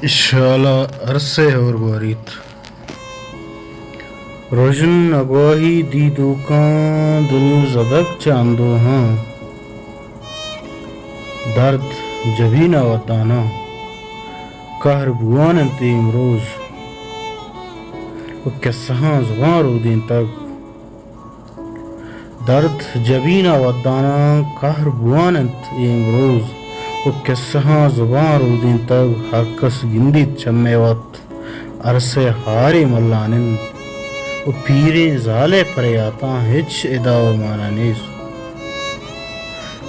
İşala arse اور بارید روشن اگواہی دی دوکان دل زدک چاندو ہاں درد جبینا وطانا قہر بوان انتی امروز و کسہاں زبان رو دین تک درد جبینا وطانا قہر بوان انتی امروز و کسہاں زبان رو دین تک ہر کس گندیت چمے وقت عرصے ہاری ملانن و پیرے زالے پریاتا ہچ ادا و مانا نیست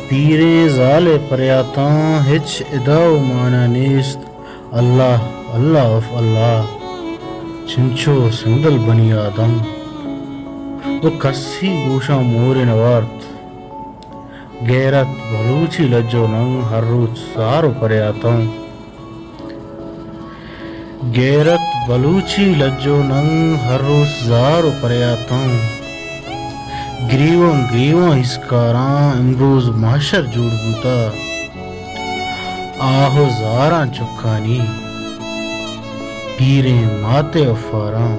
پیرے زالے پریاتا ہچ ادا و مانا نیست اللہ اللہ اف اللہ چنچو سندل بنی آدم و کسی گوشا مور نوارت غیرت بلوچی لجو ننگ ہر روز سارو پریاتا ہوں غیرت بلوچی لجو ننگ ہر روز زارو پریاتا ہوں گریوان ہسکاراں امروز محشر جوڑ بوتا آہو زاراں چکانی پیریں ماتے افاراں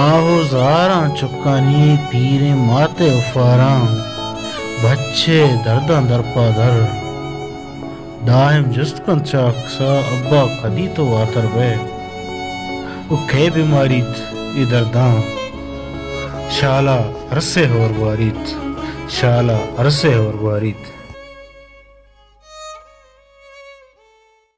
آہو زاراں چکانی پیریں ماتے افاراں بچے درداں در پا در دائم جست کن چاکسا ابا قدی تو واتر بے وہ کھے بیماریت ای درداں شالا عرصے اور بارید شالا عرصے اور بارید